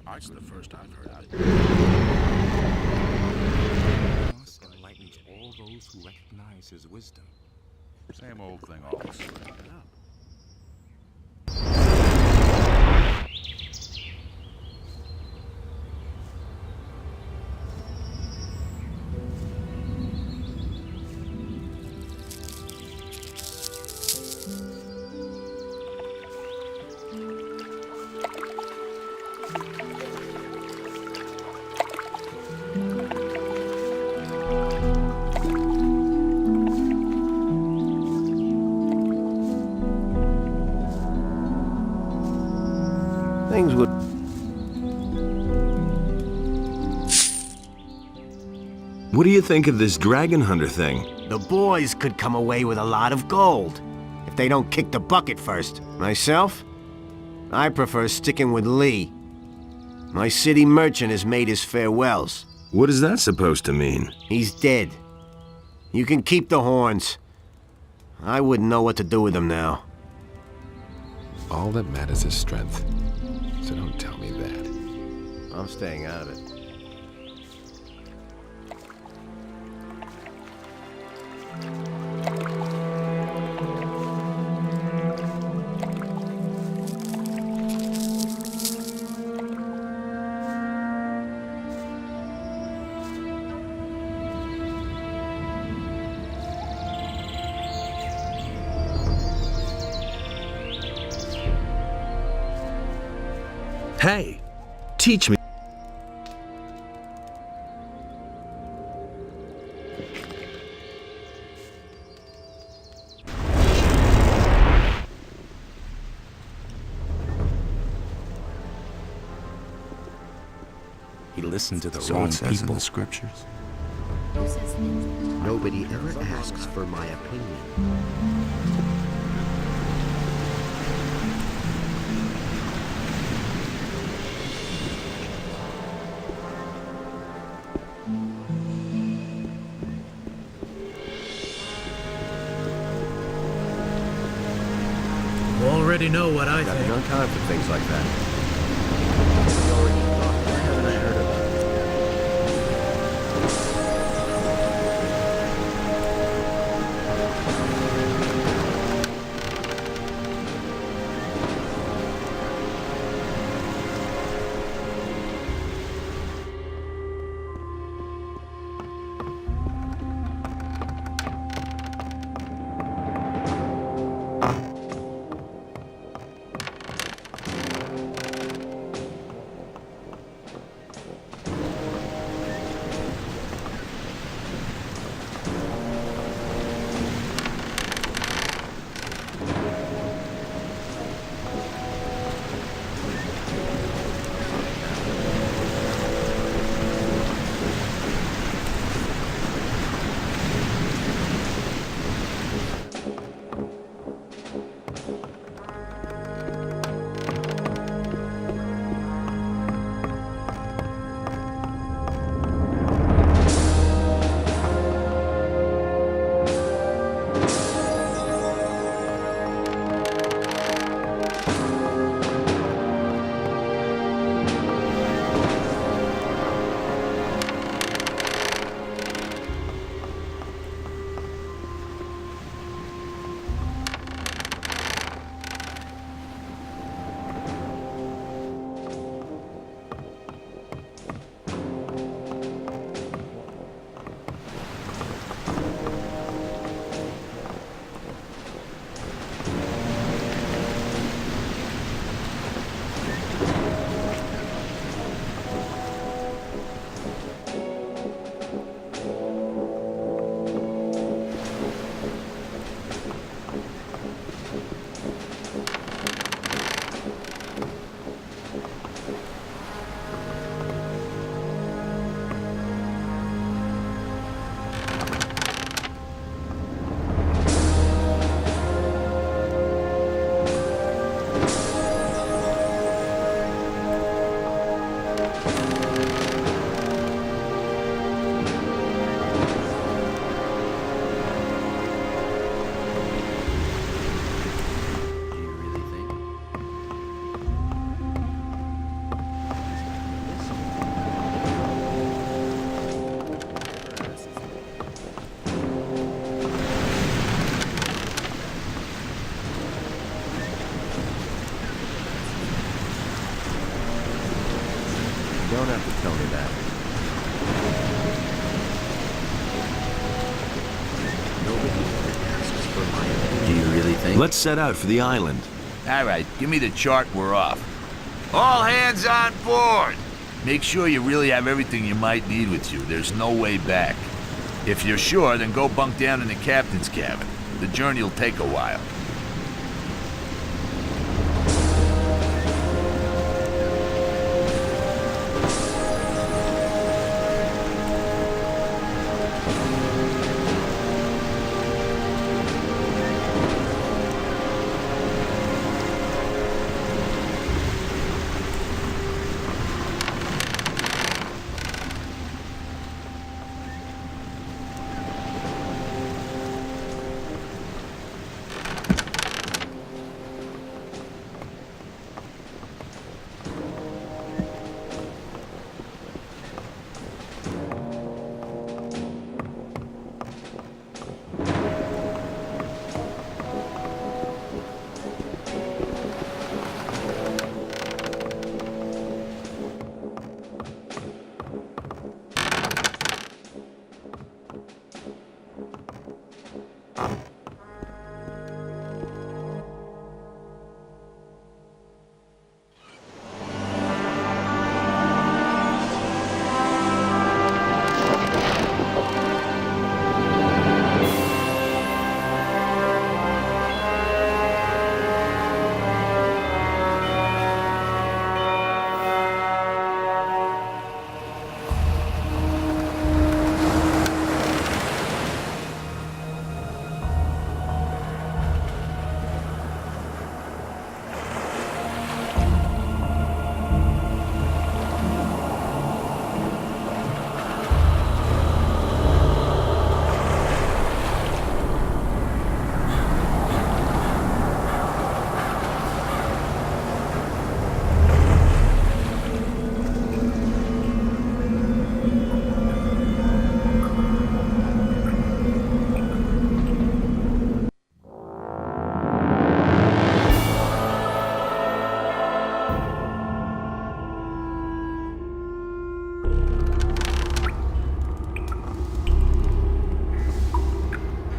That's the first I've heard of it. Enlightens all those who recognize his wisdom. Same old thing always. Yeah. Things would... What do you think of this dragon hunter thing? The boys could come away with a lot of gold, if they don't kick the bucket first. Myself? I prefer sticking with Lee. My city merchant has made his farewells. What is that supposed to mean? He's dead. You can keep the horns. I wouldn't know what to do with them now. All that matters is strength. So don't tell me that. I'm staying out of it. Hey, teach me. He listened to the So wrong it says in people. the scriptures. Nobody ever asks for my opinion. You already know what I Got think. no time for things like that. don't have to tell me that. Nobody ever asks for my opinion. Do you really think? Let's set out for the island. All right, give me the chart, we're off. All hands on board! Make sure you really have everything you might need with you. There's no way back. If you're sure, then go bunk down in the captain's cabin. The journey will take a while.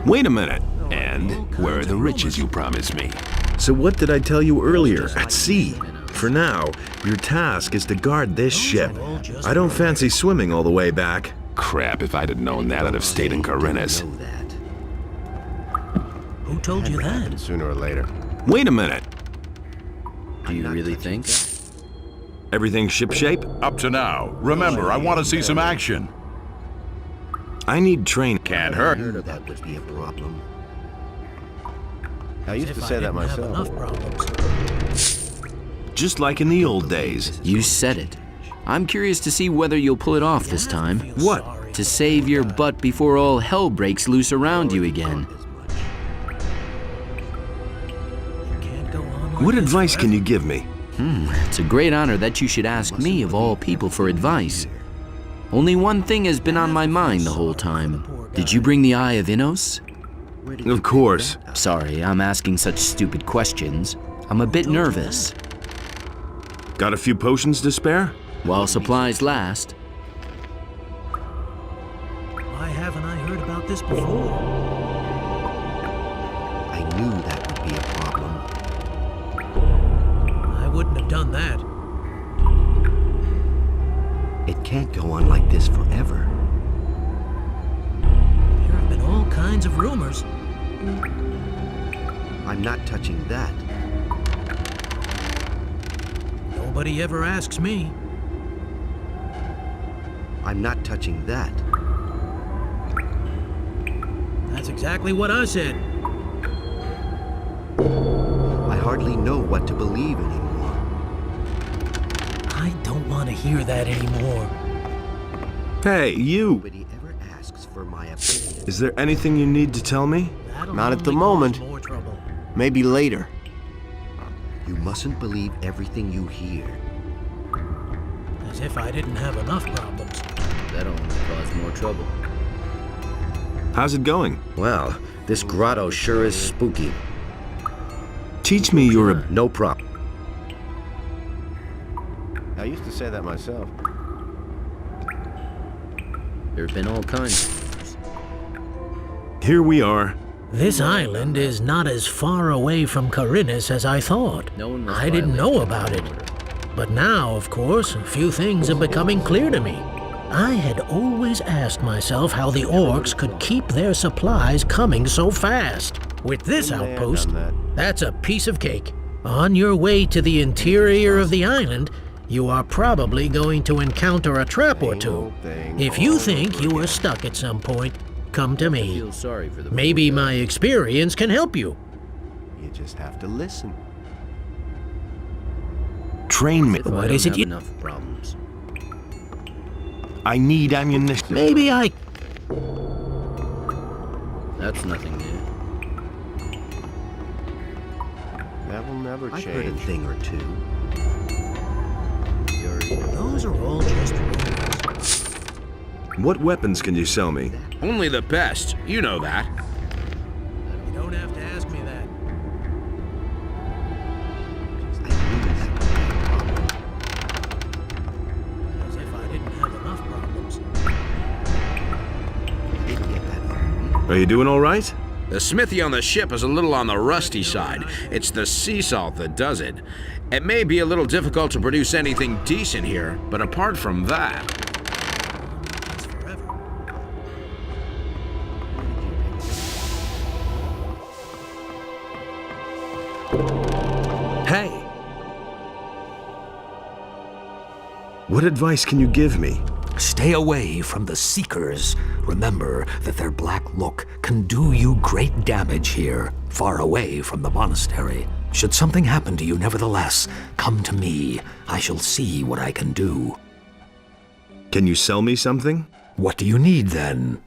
Wait a minute. And where are the riches you promised me? So what did I tell you earlier? At sea. For now, your task is to guard this ship. I don't fancy swimming all the way back. Crap, if I'd have known that, I'd have stayed in Corinnes. Know that. Who told you that? Sooner or later. Wait a minute. Do you really think? Everything shipshape? Up to now. Remember, I want to see some action. I need training. Can't I hurt. heard that would be a problem. I used to say that myself. Just like in the old days. You said it. I'm curious to see whether you'll pull it off this time. What? To save your butt before all hell breaks loose around you again. What advice can you give me? It's a great honor that you should ask me of all people for advice. Only one thing has been on my mind the whole time. Did you bring the Eye of Innos? Of course. Sorry, I'm asking such stupid questions. I'm a bit nervous. Got a few potions to spare? While supplies last. Why haven't I heard about this before? I knew that would be a problem. I wouldn't have done that. It can't go on like this forever. There have been all kinds of rumors. I'm not touching that. Nobody ever asks me. I'm not touching that. That's exactly what I said. I hardly know what to believe anymore. I don't want to hear that anymore. Hey, you! Nobody ever asks for my opinion. Is there anything you need to tell me? That'll Not at the only moment. cause more trouble. Maybe later. You mustn't believe everything you hear. As if I didn't have enough problems. That'll only cause more trouble. How's it going? Well, this grotto sure is spooky. Teach me your... No problem. I used to say that myself. There have been all kinds of things. Here we are. This island is not as far away from Carinus as I thought. No one must I didn't violate know the about it. order. But now, of course, a few things are becoming clear to me. I had always asked myself how the orcs could keep their supplies coming so fast. With this outpost, that's a piece of cake. On your way to the interior of the island, you are probably going to encounter a trap or two. If you think you are stuck at some point, come to I me. feel sorry for the Maybe my experience can help you. You just have to listen. Train me. If I What don't is it have you- enough problems. I need ammunition. Maybe I... That's nothing new. That will never I've heard a thing or two. Those are all just rumors. What weapons can you sell me? Only the best. You know that. You don't have to ask me that. As if I didn't have enough problems. Are you doing all right? The smithy on the ship is a little on the rusty side. It's the sea salt that does it. It may be a little difficult to produce anything decent here, but apart from that... That's forever. Hey! What advice can you give me? Stay away from the Seekers. Remember that their black look can do you great damage here, far away from the monastery. Should something happen to you, nevertheless, come to me. I shall see what I can do. Can you sell me something? What do you need, then?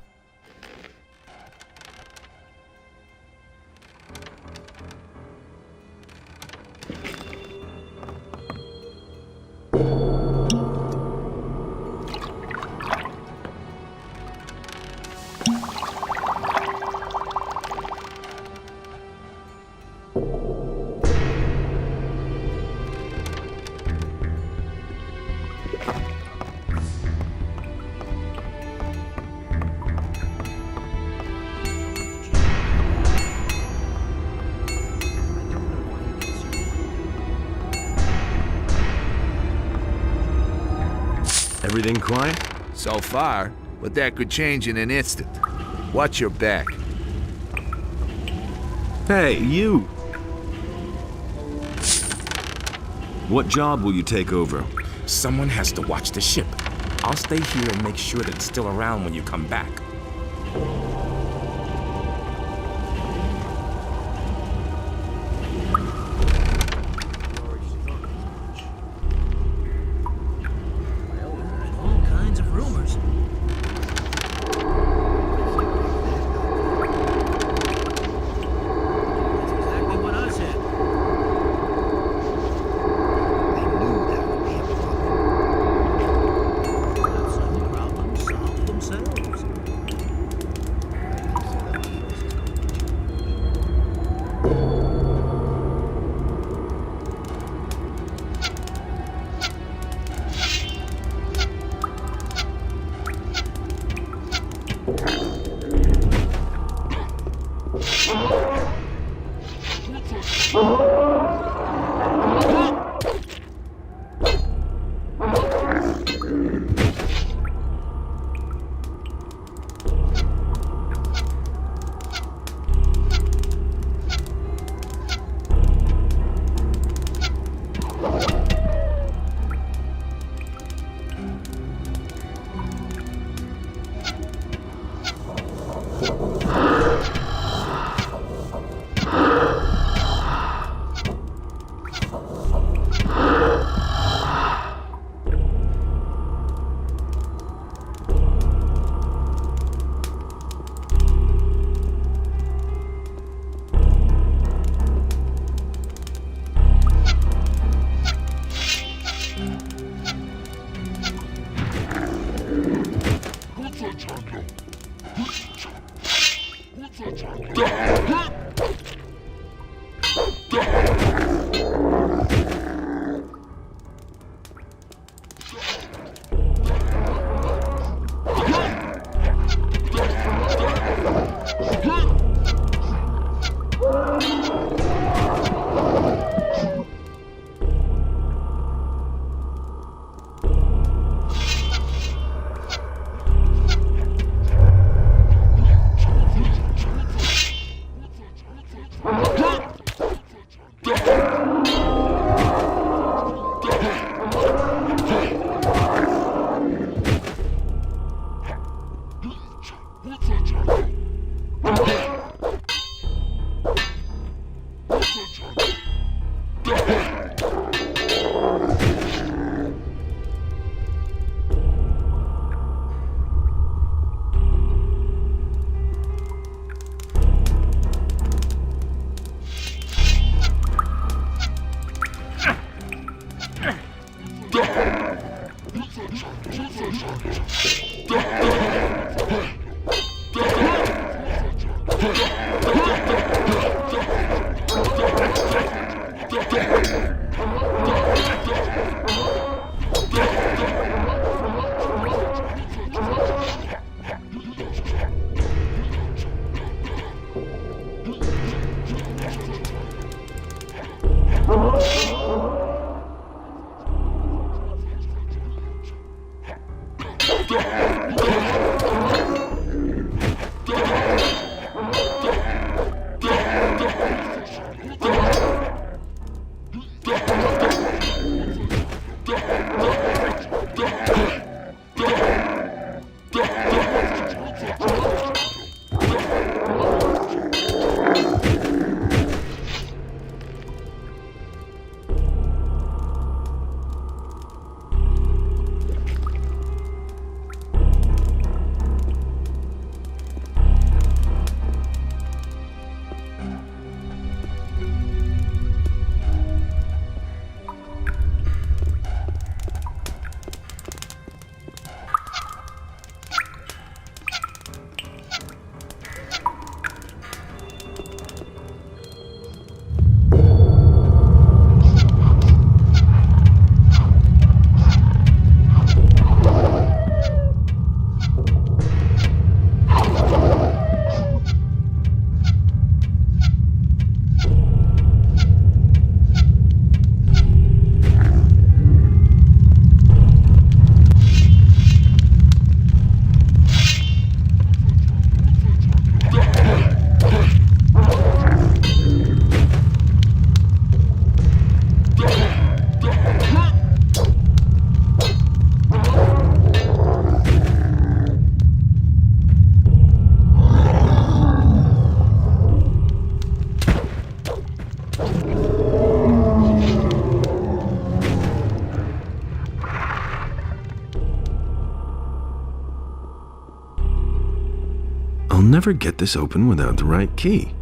Everything quiet? So far, but that could change in an instant. Watch your back. Hey, you! What job will you take over? Someone has to watch the ship. I'll stay here and make sure that it's still around when you come back. All kinds of rumors. That's exactly what I said. They knew that would be a problem. Let some problems solve themselves. I'll never get this open without the right key.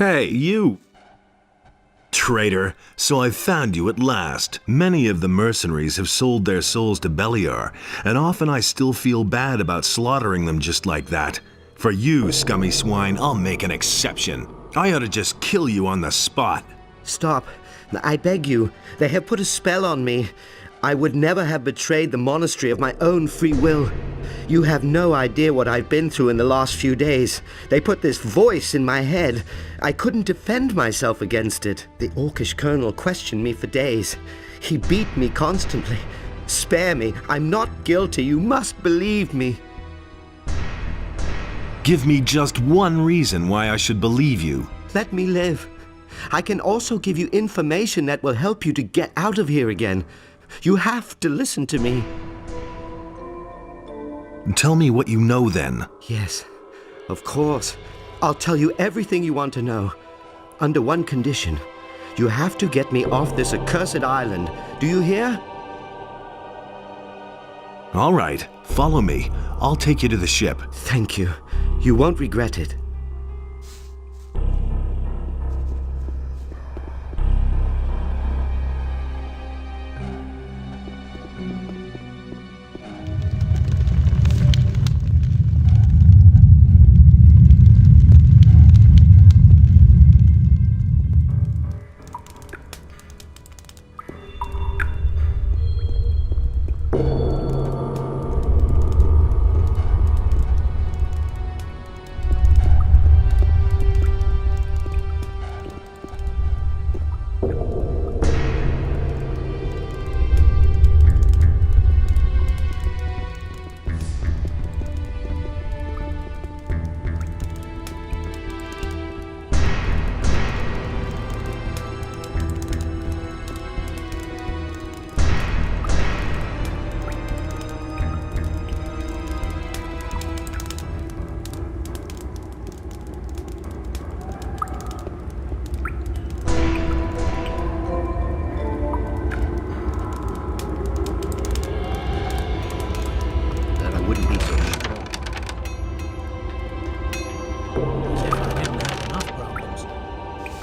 Hey, you! Traitor, so I've found you at last. Many of the mercenaries have sold their souls to Beliar, and often I still feel bad about slaughtering them just like that. For you, scummy swine, I'll make an exception. I ought to just kill you on the spot. Stop. I beg you. They have put a spell on me. I would never have betrayed the monastery of my own free will. You have no idea what I've been through in the last few days. They put this voice in my head. I couldn't defend myself against it. The Orcish colonel questioned me for days. He beat me constantly. Spare me. I'm not guilty. You must believe me. Give me just one reason why I should believe you. Let me live. I can also give you information that will help you to get out of here again. You have to listen to me. Tell me what you know then. Yes, of course. I'll tell you everything you want to know. Under one condition. You have to get me off this accursed island. Do you hear? All right, follow me. I'll take you to the ship. Thank you. You won't regret it.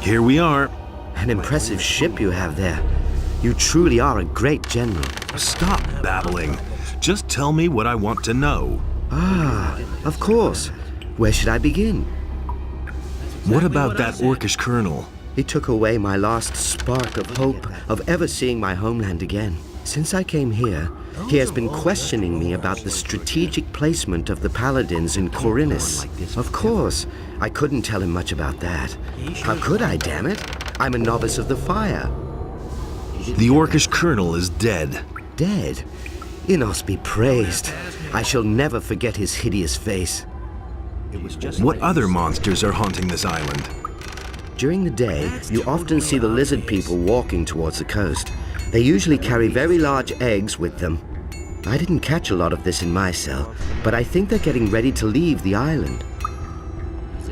Here we are. An impressive ship you have there. You truly are a great general. Stop babbling. Just tell me what I want to know. Ah, of course. Where should I begin? What about that Orcish colonel? He took away my last spark of hope of ever seeing my homeland again. Since I came here, he has been questioning me about the strategic placement of the paladins in Corinus. Of course, I couldn't tell him much about that. How could I, damn it? I'm a novice of the fire. The Orcish colonel is dead. Dead? Inos be praised. I shall never forget his hideous face. What other monsters are haunting this island? During the day, you often see the lizard people walking towards the coast. They usually carry very large eggs with them. I didn't catch a lot of this in my cell, but I think they're getting ready to leave the island.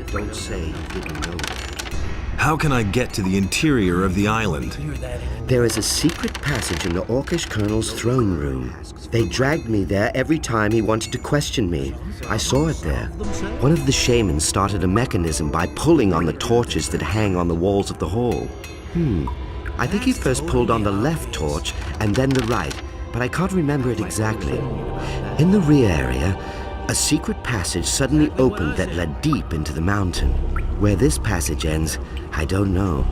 Don't say you didn't know that. How can I get to the interior of the island? There is a secret passage in the Orcish colonel's throne room. They dragged me there every time he wanted to question me. I saw it there. One of the shamans started a mechanism by pulling on the torches that hang on the walls of the hall. I think he first pulled on the left torch and then the right, but I can't remember it exactly. In the rear area, a secret passage suddenly opened that led deep into the mountain. Where this passage ends, I don't know.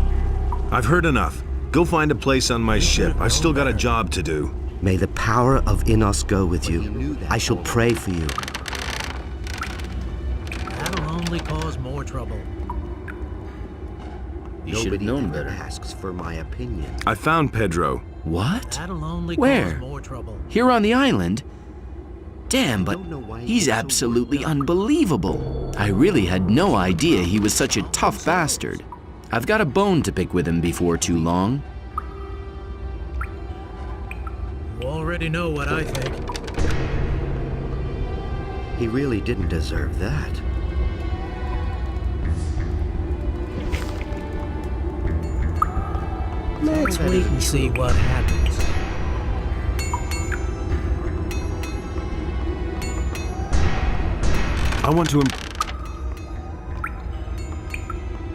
I've heard enough. Go find a place on my ship. I've still got a job to do. May the power of Inos go with you. I shall pray for you. That'll only cause more trouble. You should have known better. Asks for my opinion. I found Pedro. What? That'll only Where? cause more trouble. Here on the island? Damn, but he's absolutely unbelievable. I really had no idea he was such a tough bastard. I've got a bone to pick with him before too long. You already know what I think. He really didn't deserve that. Let's wait and see what happens. I want to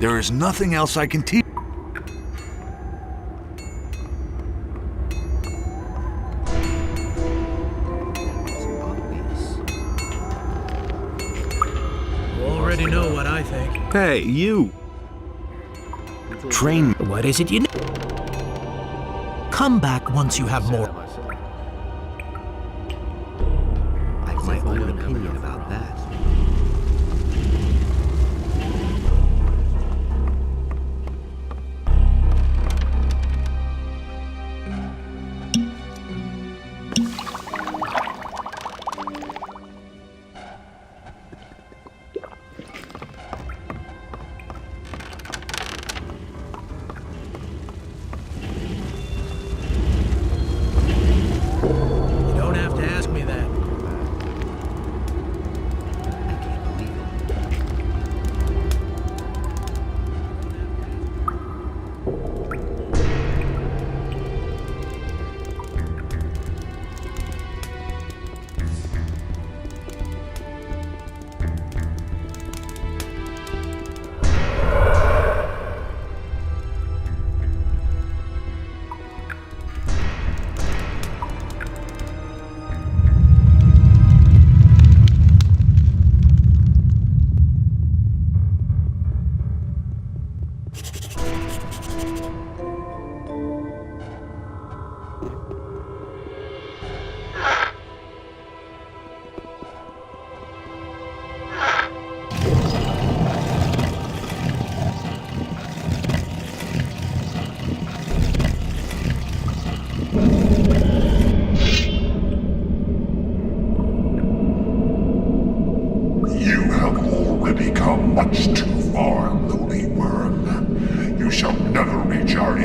There is nothing else I can teach. You already know what I think. Hey, you! Train. What is it you know? Come back once you have more. I have my own opinion about that. You don't have to ask me that. I can't believe it. You have already come much too far, lowly worm. You shall never reach our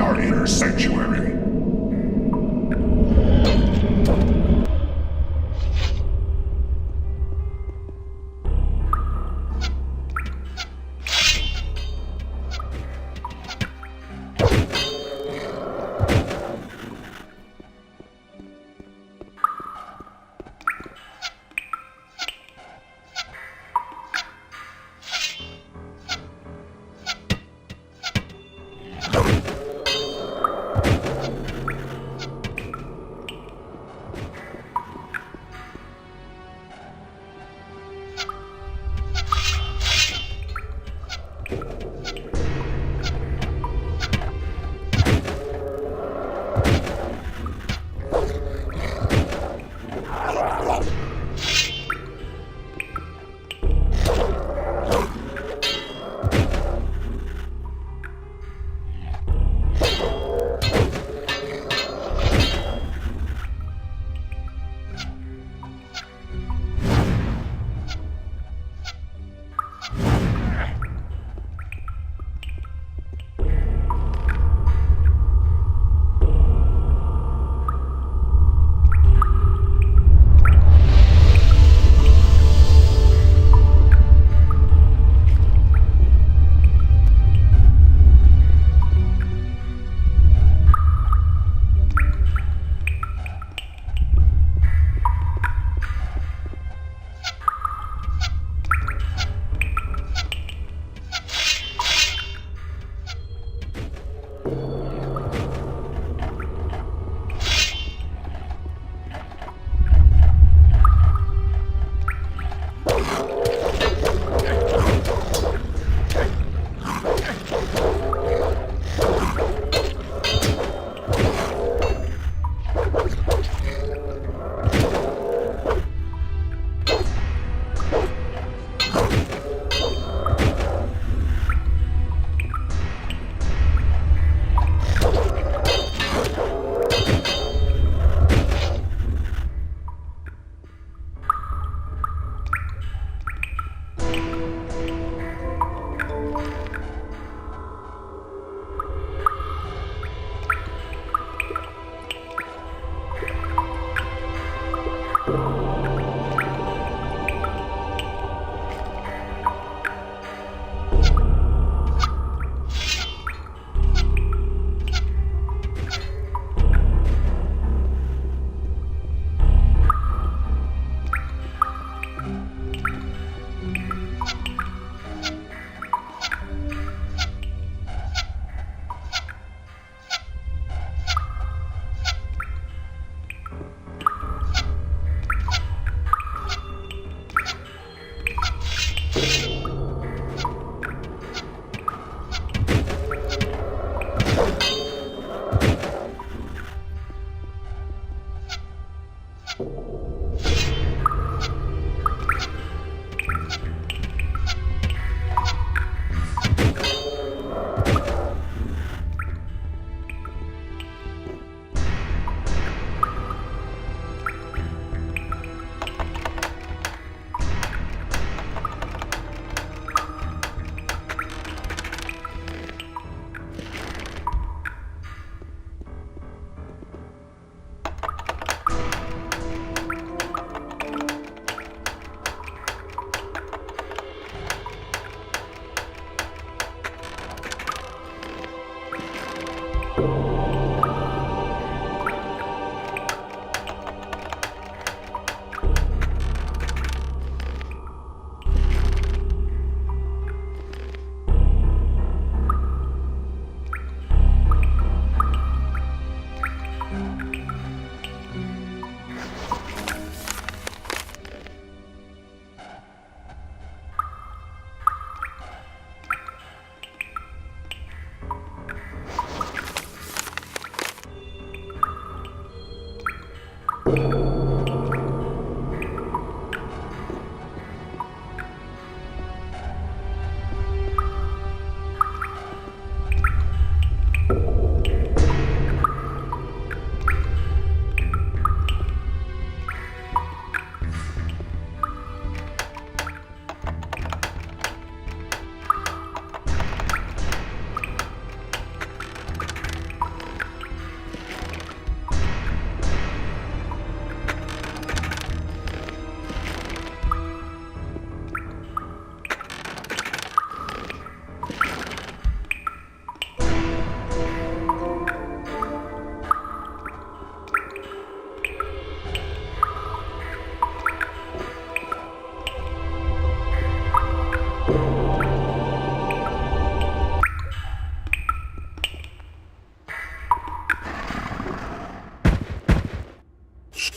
inner sanctuary.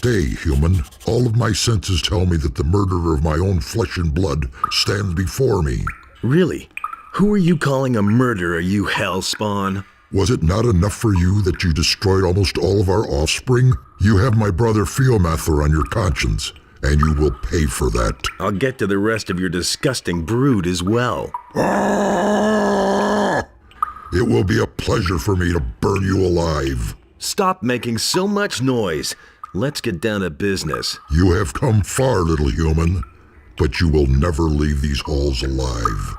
Stay, human. All of my senses tell me that the murderer of my own flesh and blood stands before me. Really? Who are you calling a murderer, you hellspawn? Was it not enough for you that you destroyed almost all of our offspring? You have my brother Fiomather on your conscience, and you will pay for that. I'll get to the rest of your disgusting brood as well. Ah! It will be a pleasure for me to burn you alive. Stop making so much noise. Let's get down to business. You have come far, little human, but you will never leave these halls alive.